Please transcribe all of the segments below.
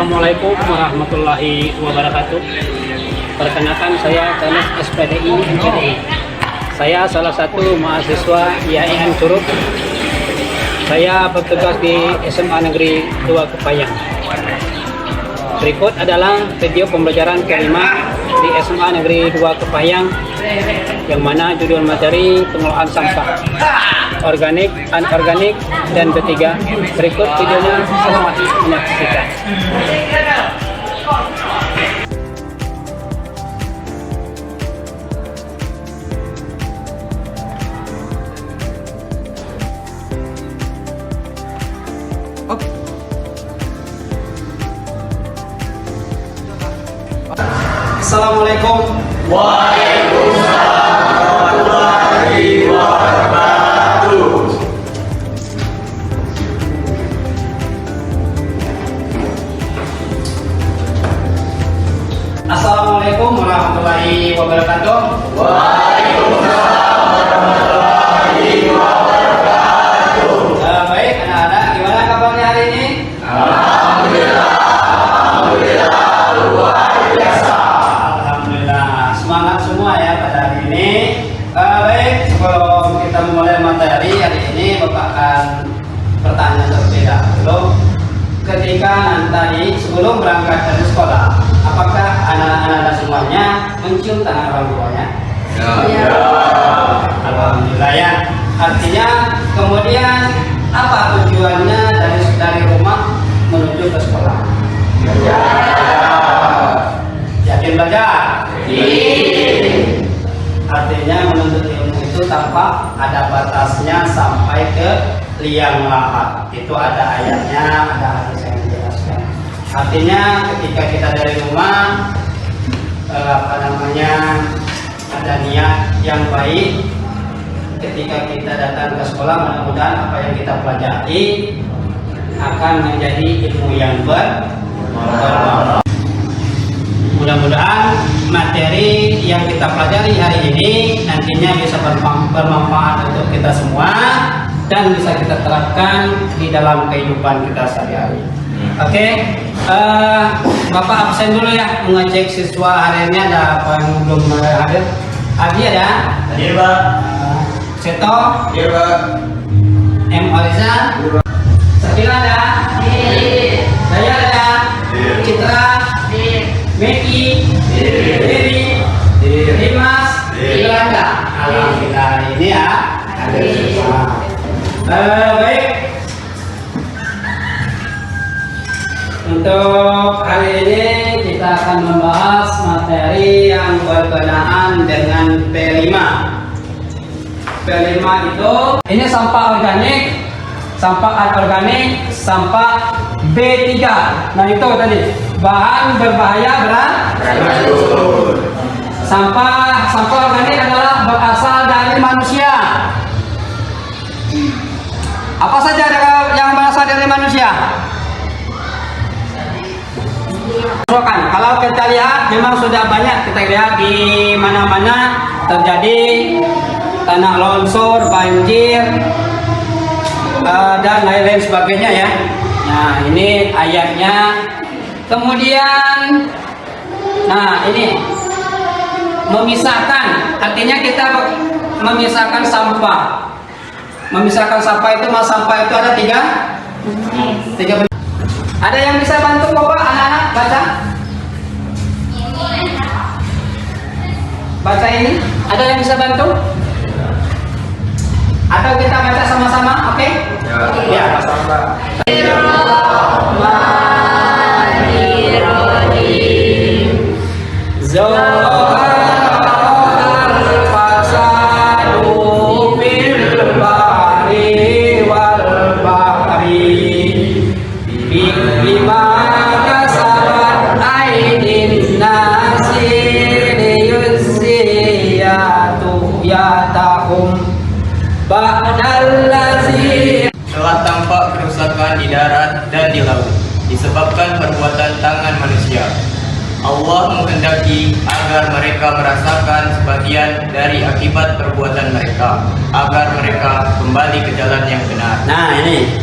Assalamualaikum warahmatullahi wabarakatuh. Perkenalkan, saya Tanis SPDI MCDI. Saya salah satu mahasiswa IAIN Curug. Saya bertugas di SMA Negeri 2 Kepayang. Berikut adalah video pembelajaran kelima di SMA Negeri 2 Kepayang, yang mana judul materi pengelolaan sampah organik, anorganik, dan ketiga. Berikut videonya, selamat menyaksikan. Assalamualaikum. Waalaikumsalam warahmatullahi wabarakatuh. Assalamualaikum warahmatullahi wabarakatuh. Waalaikumsalam warahmatullahi wabarakatuh. Baik anak-anak, gimana kabarnya hari ini? Alhamdulillah, alhamdulillah luar biasa. Alhamdulillah, semangat semua ya pada hari ini. Baik, sebelum kita memulai materi hari ini, Bapak akan pertanyaan terlebih dahulu. Ketika nanti sebelum berangkat dari sekolah, apakah anak-anak semuanya mencium tangan orang tuanya? Ya. Alhamdulillah ya. Artinya kemudian apa tujuannya dari rumah menuju ke sekolah? Ya. Yakin belajar? Iya. Artinya menuntut ilmu itu tanpa ada batasnya sampai ke liang lahat. Itu ada ayatnya, ada hadis yang menjelaskan. Artinya ketika kita dari rumah ada niat yang baik, ketika kita datang ke sekolah, mudah-mudahan apa yang kita pelajari akan menjadi ilmu yang bermanfaat. Mudah-mudahan materi yang kita pelajari hari ini nantinya bisa bermanfaat untuk kita semua dan bisa kita terapkan di dalam kehidupan kita sehari-hari. Oke, Bapak absen dulu ya, mengecek siswa hari ini ada apa yang belum hadir. Adi ada? Hadir, Pak. Seto? Hadir, Pak. M. Oliza? Sakila ada? Daya ada? Citra? Meki? Dewi? Dimas? Iranda? Alhamdulillah ini ya. Hadir semua. Baik. Untuk hari ini kita akan membahas materi yang berkenaan dengan P5. P5 itu ini sampah organik, sampah anorganik, sampah B3. Nah itu tadi bahan berbahaya beracun. Sampah organik adalah berasal dari manusia. Apa saja yang berasal dari manusia? Kalau kita lihat memang sudah banyak, kita lihat di mana-mana terjadi tanah longsor, banjir, dan lain-lain sebagainya ya. Nah ini ayatnya. Kemudian, nah ini memisahkan, artinya kita memisahkan sampah. Memisahkan sampah itu, mas sampah itu ada tiga. Ada yang bisa bantu Bapak anak-anak baca? Baca ini? Ada yang bisa bantu? Atau kita baca sama-sama? Oke? Ya, sama-sama. Telah tampak kerusakan di darat dan di laut disebabkan perbuatan tangan manusia. Allah menghendaki agar mereka merasakan sebagian dari akibat perbuatan mereka, agar mereka kembali ke jalan yang benar. Nah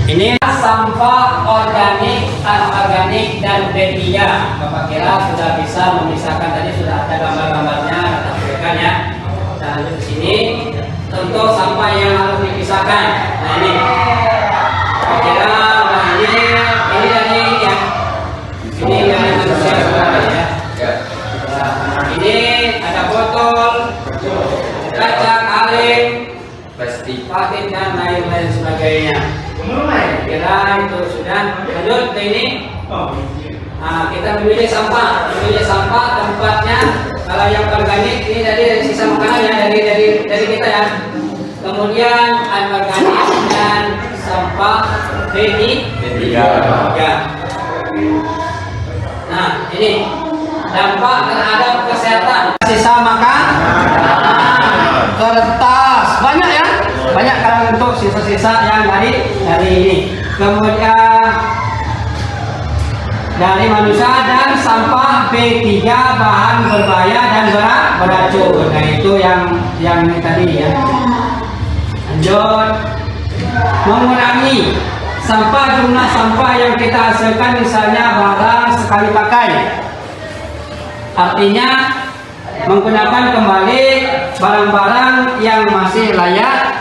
ini sampah organik, anorganik dan B3. Bapak kira sudah bisa memisahkan, tadi sudah ada gambar-gambarnya, kita berikan ya. Kita lanjut ke sini. Tentu sampah yang harus dipisahkan. Nah ini, Bapak kira, nah ini dari ya. Ini yang manusia sekarang ya. Nah, ini ada botol, kaca, kaleng, plastik dan lain-lain sebagainya. Kira itu sudah. Lanjut ke ini. Nah, kita memilih sampah tempatnya. Kalau yang organik ini dari sisa makanan ya, dari kita ya. Kemudian anorganik dan sampah B3. Ya. Nah, ini dampak terhadap kesehatan. Sisa makan, kertas, banyak ya, banyak kalau untuk sisa-sisa yang dari ini. Kemudian dari manusia dan sampah B3 bahan berbahaya dan beracun. Nah itu yang ini tadi ya. Lanjut, mengurangi jumlah sampah yang kita hasilkan, misalnya barang sekali pakai. Artinya menggunakan kembali barang-barang yang masih layak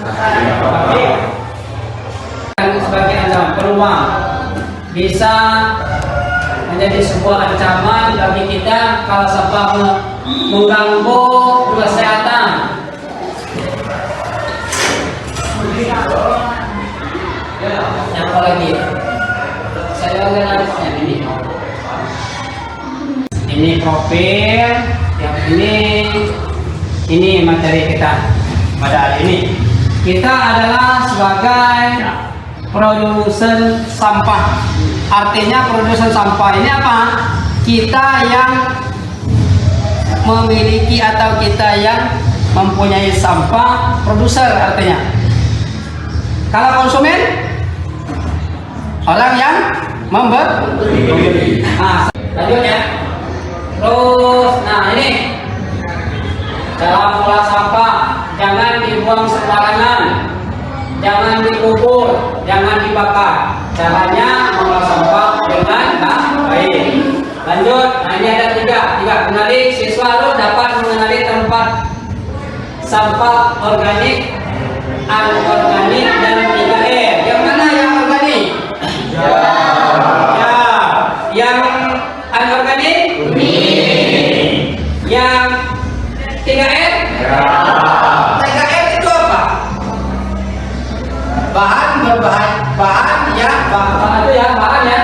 pakai. Dan sebagai ancaman peluang bisa menjadi sebuah ancaman bagi kita kalau sampah mengganggu kesehatan. Apa lagi? Saya lihat ini profil, yang ini materi kita pada hari ini. Kita adalah sebagai produsen sampah. Artinya produsen sampah ini apa? Kita yang memiliki atau kita yang mempunyai sampah, produser artinya. Kalau konsumen, orang yang membeli. Nah, lanjut ya. Terus, nah ini cara mengolah sampah, jangan dibuang sembarangan, jangan dikubur, jangan dibakar. Caranya mengolah sampah dengan baik. Lanjut, nah ini ada tiga. Kenali, siswa harus dapat mengenali tempat sampah organik, anorganik dan 3R. Yang mana yang organik? Ya. Yang anorganik? Yang 3R? 3R itu apa? Bahan berbahaya, bahan berbahaya,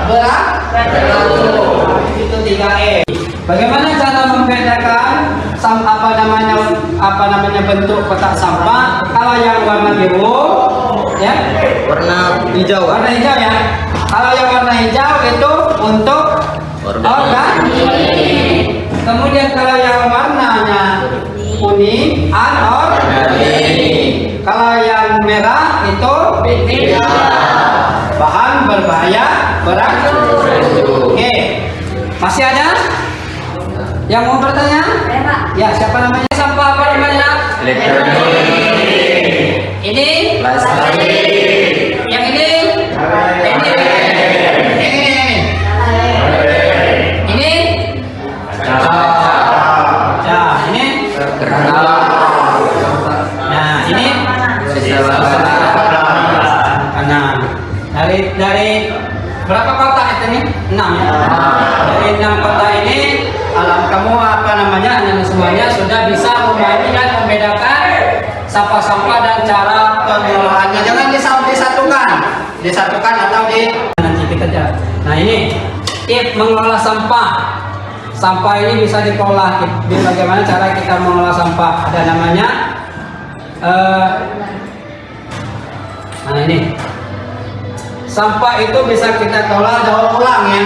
beracun. Itu 3R. Bagaimana cara membedakan apa namanya bentuk kotak sampah? Kalau yang warna biru, ya, Warna hijau. Warna hijau ya. Kalau yang warna hijau itu untuk organik. Kemudian kalau yang warnanya kuning, anorganik. Kalau yang merah itu bahan berbahaya, beracun. Oke, masih ada yang mau bertanya? Ya, siapa namanya? Sampah apa namanya? Elektronik. Ini? Plastik. Yang ini? Ini? Nah, ini? Nah, ini? Kanan. Dari berapa kotak itu nih? 6 ya? Dari 6 kotak ini, alam kamu apa namanya? Anda semuanya sudah bisa membagi dan membedakan sampah-sampah dan cara pengelolaannya. Jangan disatukan atau nanti kita jalan. Nah ini tips mengelola sampah. Sampah ini bisa dikelola. Bagaimana cara kita mengelola sampah? Ada namanya. Nah ini sampah itu bisa kita kelola daur ulang ya.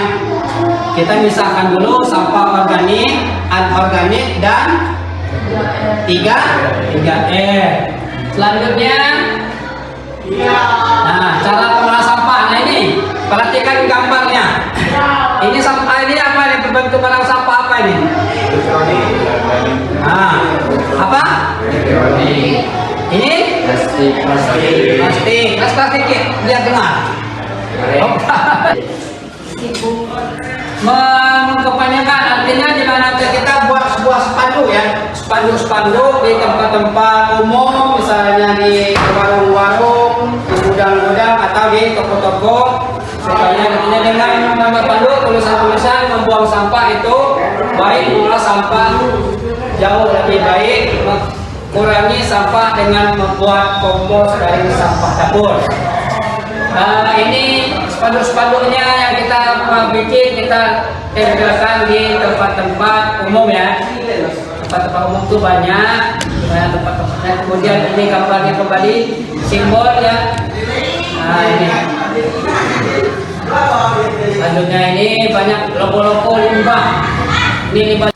Kita misahkan dulu sampah organik, anorganik dan 3R. Selanjutnya, nah cara pengelola sampah. Nah ini perhatikan gambarnya. Ini bentuk barang sampah apa ini? Apa? Ini? Plastik. Plastik. Lihat dengar. Mengkepanyakan artinya di mana kita buat sebuah spanduk ya, spanduk di tempat-tempat umum, misalnya di warung-warung, di gudang-gudang atau di toko-toko. Misalnya artinya dengan spanduk tulisan-tulisan membuang sampah itu baik, mengolah sampah jauh lebih baik, kurangi sampah dengan membuat kompos dari sampah dapur. Ini spanduk-spanduknya yang kita bikin, kita tempelkan di tempat-tempat umum ya. Tempat-tempat umum itu banyak tempat-tempatnya. Kemudian ini gambarnya kembali, simbol ya. Nah ini. Selanjutnya ini banyak logo-logo limbah. Ini limbah.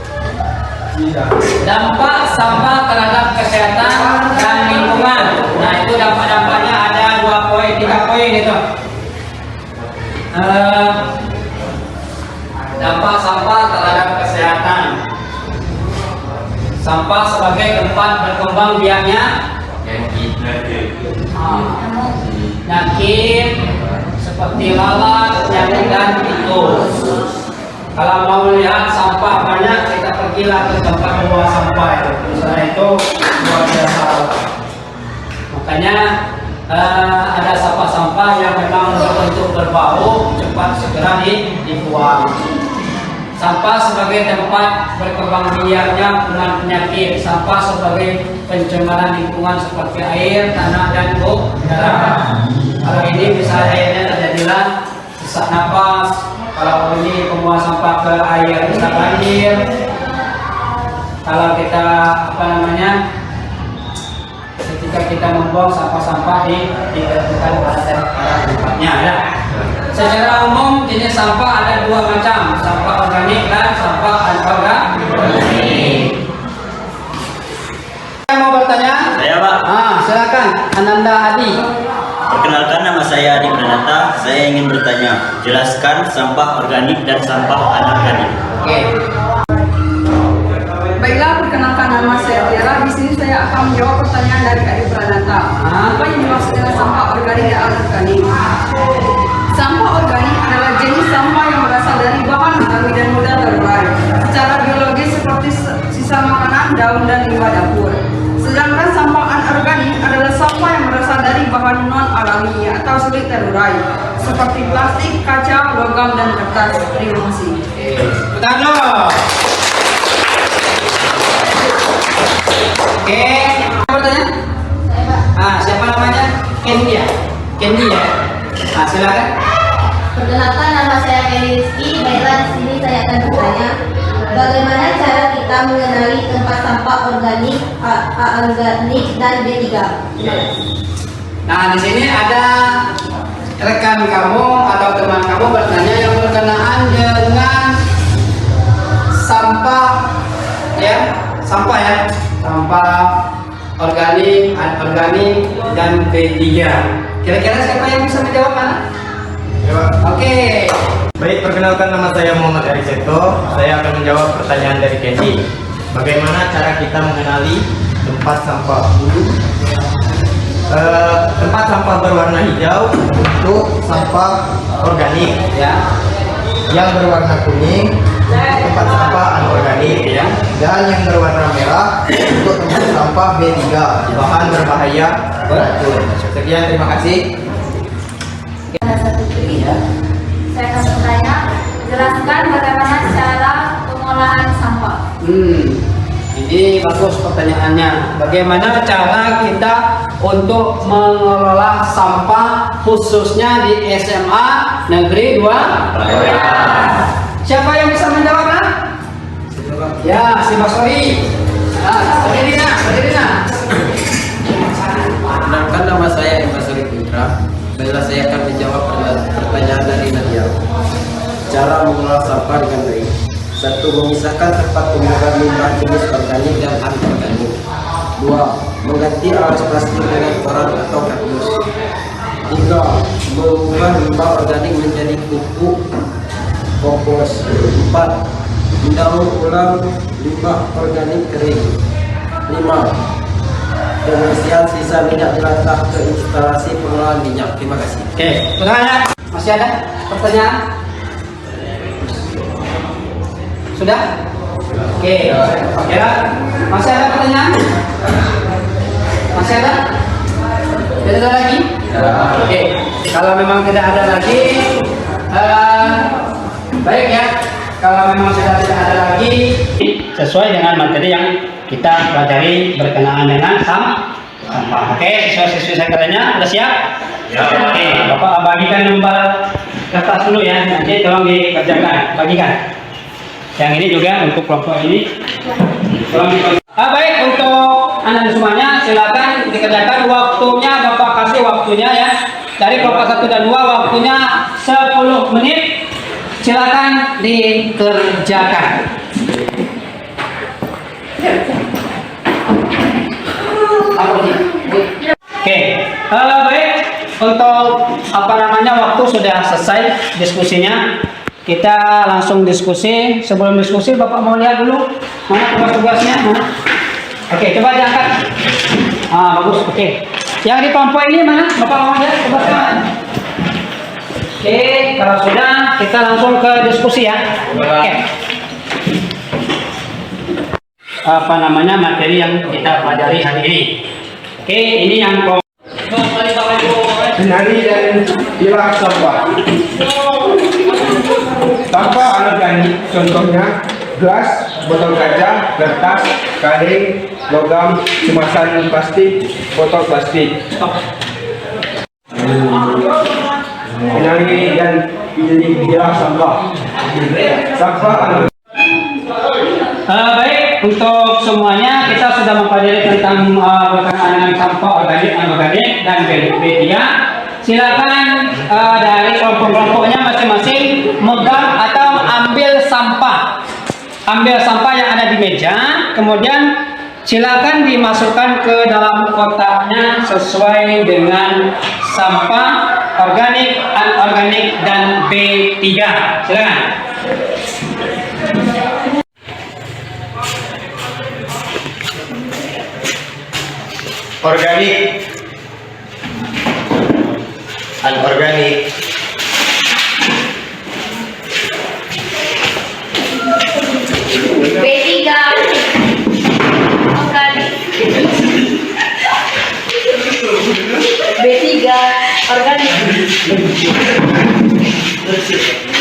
Dampak sampah terhadap kesehatan dan lingkungan. Nah itu dampak-dampaknya ada 2 poin, 3 poin itu. Dampak sampah terhadap kesehatan. Sampah sebagai tempat berkembang biaknya penyakit seperti lalat, penyakit dan tikus. Kalau mau melihat sampah banyak, kita pergilah ke tempat membuang sampah itu. Misalnya itu luar biasa. Makanya ada sampah-sampah yang memang berbentuk berbau, cepat segera dibuang. Sampah sebagai tempat berkembang biaknya penyakit. Sampah sebagai pencemaran lingkungan seperti air, tanah dan udara. Kalau ini misalnya airnya terjadilah sesak napas. Kalau ini pembuang sampah ke air bisa banjir. Kalau kita ketika kita membuang sampah-sampah ditentukan pada tempatnya ya. Secara umum jenis sampah ada 2 macam, sampah organik dan sampah anorganik. Yang mau bertanya? Saya Pak. Silakan Ananda Adi. Perkenalkan, nama saya Adi Pranata. Saya ingin bertanya, jelaskan sampah organik dan sampah anorganik. Oke. Baiklah, perkenalkan, nama saya Tiara. Di sini saya akan menjawab pertanyaan dari Adi Pranata. Apa yang dimaksud dengan sampah organik dan anorganik? Sampah organik adalah jenis sampah yang berasal dari bahan alami dan mudah terurai secara biologis seperti sisa makanan, daun, dan limbah dapur. Sedangkan sampah anorganik adalah sampah yang berasal dari bahan non-alami atau sulit terurai seperti plastik, kaca, logam, dan kertas. Terima kasih. Tepuk tangan. Oke, bertanya? Siapa namanya? Kendi ya? Silakan. Perkenalkan, nama saya Kelly Rizky. Baiklah, di sini saya akan bertanya, bagaimana cara kita mengenali tempat sampah organik, anorganik, dan B3? Nah, di sini ada rekan kamu atau teman kamu bertanya yang berkenaan dengan sampah ya, sampah organik, anorganik, dan B3. Kira-kira siapa yang bisa menjawab mana? Oke. Baik, perkenalkan, nama saya Muhammad Ariseto. Saya akan menjawab pertanyaan dari Kendi. Bagaimana cara kita mengenali tempat sampah? Tempat sampah berwarna hijau untuk sampah organik ya. Yang berwarna kuning tempat sampah anorganik ya. Dan yang berwarna merah untuk tempat sampah B3, bahan berbahaya beracun. Sekian, terima kasih. Saya akan bertanya, jelaskan bagaimana cara pengolahan sampah. Ini bagus pertanyaannya. Bagaimana cara kita untuk mengelola sampah khususnya di SMA Negeri 2? Siapa yang bisa menjawab? Ya, si Basori. Berdiri nah. Perkenalkan, nama saya Basori Putra. Baiklah, saya akan menjawab pertanyaan dari Nadia. Cara mengolah sampah dengan baik. 1. Memisahkan tempat pembuangan limbah jenis organik dan anorganik. 2. Mengganti alas plastik dengan koran atau kardus. 3. Mengubah limbah organik menjadi pupuk kompos. 4. mendaur ulang limbah organik kering. 5. Pembersihan sisa minyak jelantah ke instalasi pengolahan minyak. Terima kasih. Oke, pertanyaan masih ada pertanyaan? Sudah? Oke, ya. Masih ada pertanyaan? Masih ada? Tidak ada lagi? Oke, kalau memang tidak ada lagi, baik ya. Kalau memang sudah tidak ada lagi, sesuai dengan materi yang kita pelajari berkenaan dengan sampah. Oke, siswa-siswi sekretariatnya sudah siap? Oke, Bapak bagikan lembar kertas dulu ya, nanti tolong dikerjakan, bagikan. Yang ini juga untuk kelompok ini. Tolong baik, untuk anak semuanya silakan dikerjakan, waktunya Bapak kasih waktunya ya. Dari kelompok 1 dan 2 waktunya 10 menit. Silakan dikerjakan. Oke, baik, untuk waktu sudah selesai diskusinya. Kita langsung diskusi. Sebelum diskusi, Bapak mau lihat dulu mana tugas-tugasnya. Mana? Oke, coba diangkat. Bagus. Oke, yang di kelompok ini mana? Bapak mau lihat tugasnya? Oke, kalau sudah kita langsung ke diskusi ya. Oke. Materi yang kita pelajari hari ini. Oke, ini yang Kenali dan pilah sampah. Sampah anorganik contohnya gelas, botol kaca, kertas, kaleng, logam, kemasan plastik, botol plastik. Kenali dan pilah sampah. Sampah anorganik. Baik, untuk semuanya kita sudah mempelajari tentang berkenaan dengan sampah organik, anorganik, dan B3. Silakan dari kelompok-kelompoknya masing-masing megang atau ambil sampah yang ada di meja, kemudian silakan dimasukkan ke dalam kotaknya sesuai dengan sampah organik, anorganik, dan B3. Silakan. Organik, anorganik, B3 organik. B3 organik.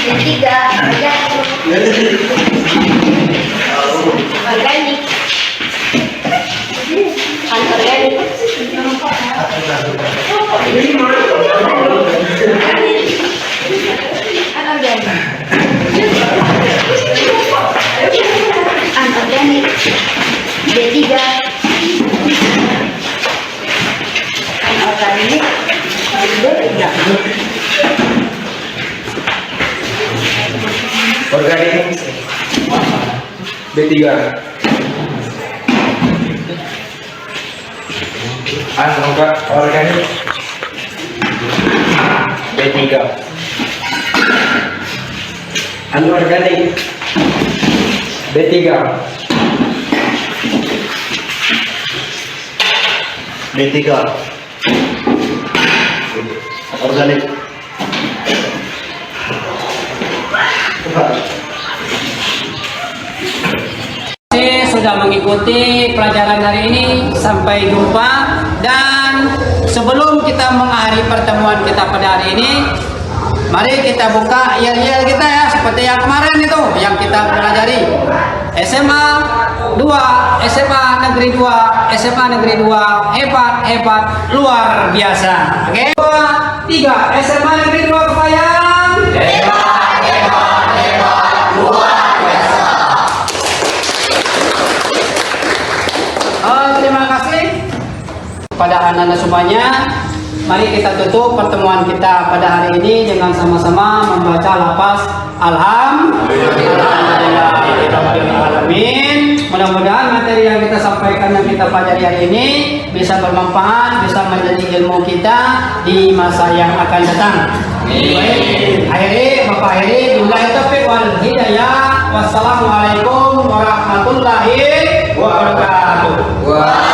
B3 organik. Anorganik. Anorganik. B3 anorganik. organik, B3. Anorganik, B3. Anorganik, B3. B3. Organik. Sudah mengikuti pelajaran hari ini, sampai jumpa. Dan sebelum kita mengakhiri pertemuan kita pada hari ini, mari kita buka yel-yel kita ya, seperti yang kemarin itu yang kita pelajari. SMA 2, SMA Negeri 2, SMA Negeri 2, hebat, luar biasa. Oke, 2, 3, SMA Negeri 2 Kepayang. Hebat, luar biasa. Terima kasih kepada anak-anak semuanya. Mari kita tutup pertemuan kita pada hari ini dengan sama-sama membaca lafaz Alhamdulillahirobbilalamin. Mudah-mudahan materi yang kita sampaikan, yang kita pelajari hari ini bisa bermanfaat, bisa menjadi ilmu kita di masa yang akan datang. Baik, akhiri, Bapak akhiri, billahi taufiq wal hidayah. Wassalamualaikum. Waalaikumsalam.